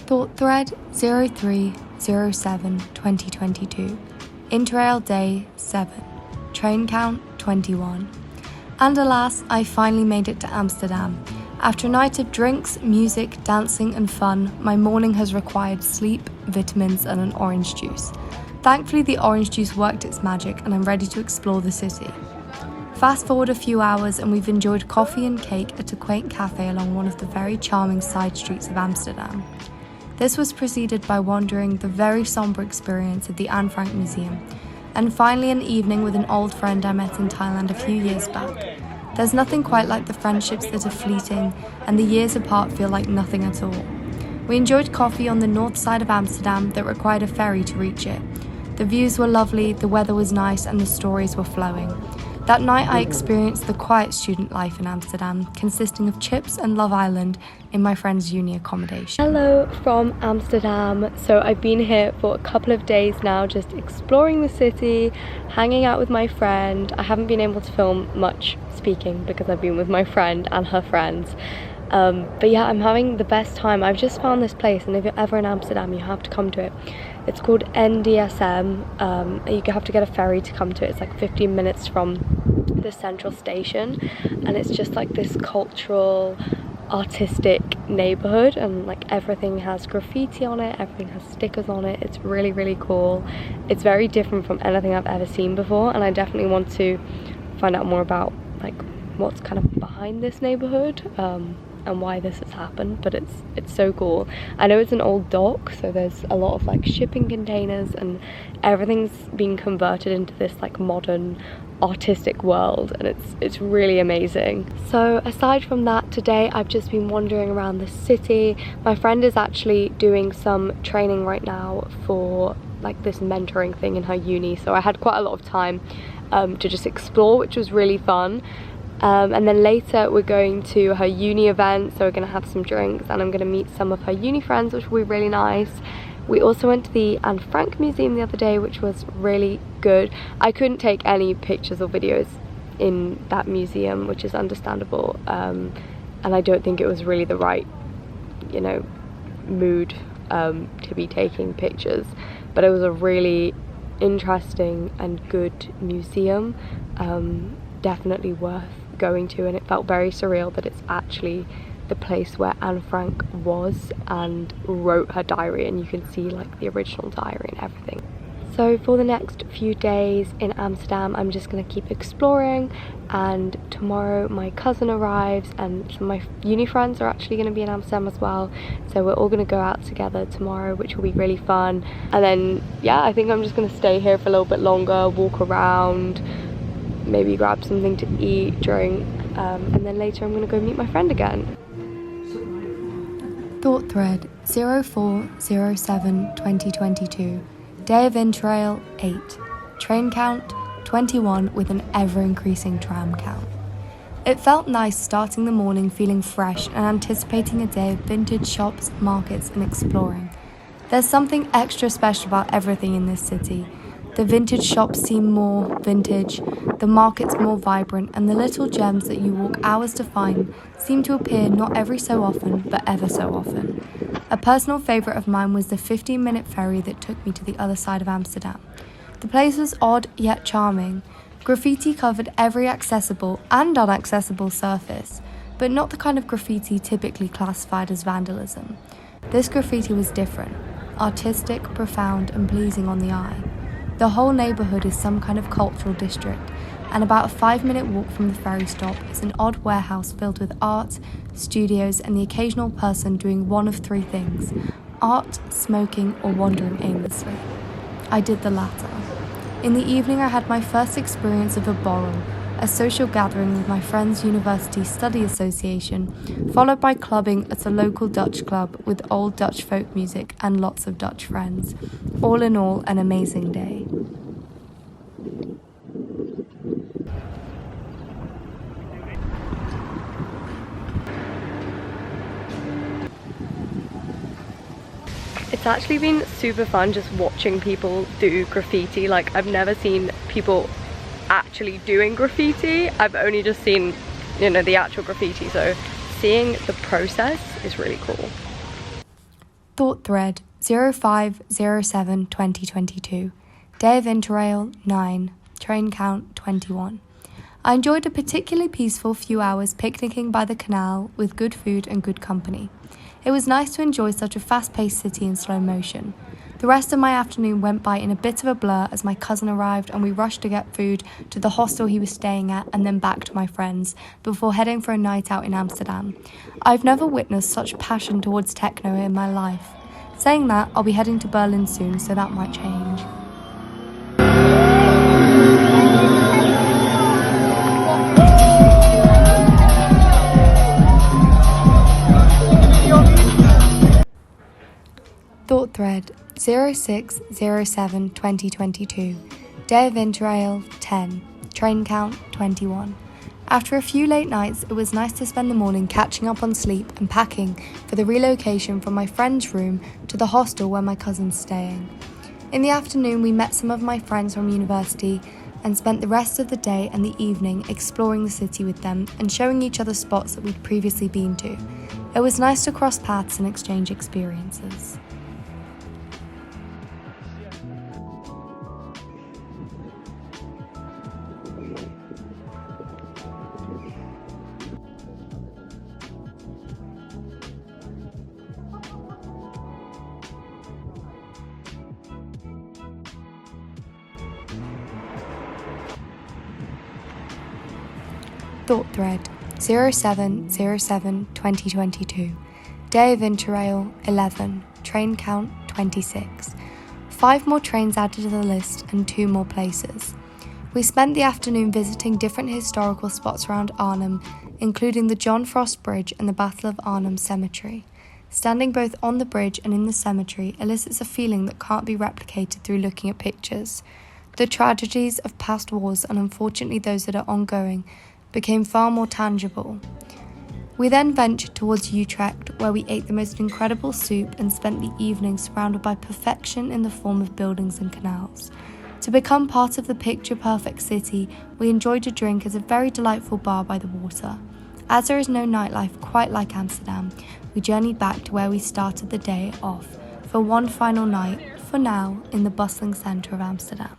Thought thread 03/07/2022. Interrail day 7. Train count 21. And alas, I finally made it to Amsterdam. After a night of drinks, music, dancing and fun, my morning has required sleep, vitamins and an orange juice. Thankfully the orange juice worked its magic and I'm ready to explore the city. Fast forward a few hours and we've enjoyed coffee and cake at a quaint cafe along one of the very charming side streets of Amsterdam. This was preceded by wandering the very sombre experience at the Anne Frank Museum, and finally an evening with an old friend I met in Thailand a few years back. There's nothing quite like the friendships that are fleeting, and the years apart feel like nothing at all. We enjoyed coffee on the north side of Amsterdam that required a ferry to reach it. The views were lovely, the weather was nice, and the stories were flowing. That night I experienced the quiet student life in Amsterdam, consisting of chips and Love Island in my friend's uni accommodation. Hello from Amsterdam. So I've been here for a couple of days now, just exploring the city, hanging out with my friend. I haven't been able to film much speaking because I've been with my friend and her friends. But yeah, I'm having the best time. I've just found this place, and if you're ever in Amsterdam, you have to come to it. It's called NDSM. You have to get a ferry to come to it. It's like 15 minutes from the central station, and it's just like this cultural, artistic neighborhood, and like everything has graffiti on it, everything has stickers on it. It's really, really cool. It's very different from anything I've ever seen before, and I definitely want to find out more about like what's kind of behind this neighborhood and why this has happened. But it's so cool. I know it's an old dock, so there's a lot of like shipping containers, and everything's being converted into this like modern artistic world, and it's really amazing. So aside from that, today I've just been wandering around the city. My friend is actually doing some training right now for like this mentoring thing in her uni, so I had quite a lot of time to just explore, which was really fun. And then later we're going to her uni event, so we're going to have some drinks and I'm going to meet some of her uni friends, which will be really nice. We also went to the Anne Frank Museum the other day, which was really good. I couldn't take any pictures or videos in that museum, which is understandable, and I don't think it was really the right, you know, mood to be taking pictures, but it was a really interesting and good museum, definitely worth going to, and it felt very surreal that it's actually the place where Anne Frank was and wrote her diary, and you can see like the original diary and everything. So for the next few days in Amsterdam, I'm just going to keep exploring, and tomorrow my cousin arrives and some of my uni friends are actually going to be in Amsterdam as well, so we're all going to go out together tomorrow, which will be really fun. And then yeah, I think I'm just going to stay here for a little bit longer, walk around, maybe grab something to eat, drink, and then later I'm going to go meet my friend again. Thought thread 04/07/2022. Day of Interrail 8. Train count 21 with an ever-increasing tram count. It felt nice starting the morning feeling fresh and anticipating a day of vintage shops, markets and exploring. There's something extra special about everything in this city. The vintage shops seem more vintage, the markets more vibrant, and the little gems that you walk hours to find seem to appear not every so often, but ever so often. A personal favourite of mine was the 15-minute ferry that took me to the other side of Amsterdam. The place was odd yet charming. Graffiti covered every accessible and inaccessible surface, but not the kind of graffiti typically classified as vandalism. This graffiti was different, artistic, profound, and pleasing on the eye. The whole neighbourhood is some kind of cultural district, and about a 5-minute walk from the ferry stop is an odd warehouse filled with art, studios, and the occasional person doing one of three things: art, smoking, or wandering aimlessly. I did the latter. In the evening I had my first experience of a borrel, a social gathering with my friend's university study association, followed by clubbing at a local Dutch club with old Dutch folk music and lots of Dutch friends. All in all, an amazing day. It's actually been super fun just watching people do graffiti. Like, I've never seen people actually doing graffiti. I've only just seen, you know, the actual graffiti, so seeing the process is really cool. Thought thread 05/07/2022. Day of interrail 9. Train count 21. I enjoyed a particularly peaceful few hours picnicking by the canal with good food and good company. It was nice to enjoy such a fast-paced city in slow motion. The rest of my afternoon went by in a bit of a blur as my cousin arrived and we rushed to get food to the hostel he was staying at and then back to my friends before heading for a night out in Amsterdam. I've never witnessed such passion towards techno in my life. Saying that, I'll be heading to Berlin soon, so that might change. Thought thread 06/07/2022. Day of interrail 10. Train count 21. After a few late nights, it was nice to spend the morning catching up on sleep and packing for the relocation from my friend's room to the hostel where my cousin's staying. In the afternoon, we met some of my friends from university and spent the rest of the day and the evening exploring the city with them and showing each other spots that we'd previously been to. It was nice to cross paths and exchange experiences. Thought thread 07/07/2022. Day of interrail 11. Train count 26. 5 more trains added to the list and 2 more places. We spent the afternoon visiting different historical spots around Arnhem, including the John Frost Bridge and the Battle of Arnhem Cemetery. Standing both on the bridge and in the cemetery elicits a feeling that can't be replicated through looking at pictures. The tragedies of past wars, and unfortunately those that are ongoing, became far more tangible. We then ventured towards Utrecht, where we ate the most incredible soup and spent the evening surrounded by perfection in the form of buildings and canals. To become part of the picture-perfect city, we enjoyed a drink at a very delightful bar by the water. As there is no nightlife quite like Amsterdam, we journeyed back to where we started the day off for one final night, for now, in the bustling centre of Amsterdam.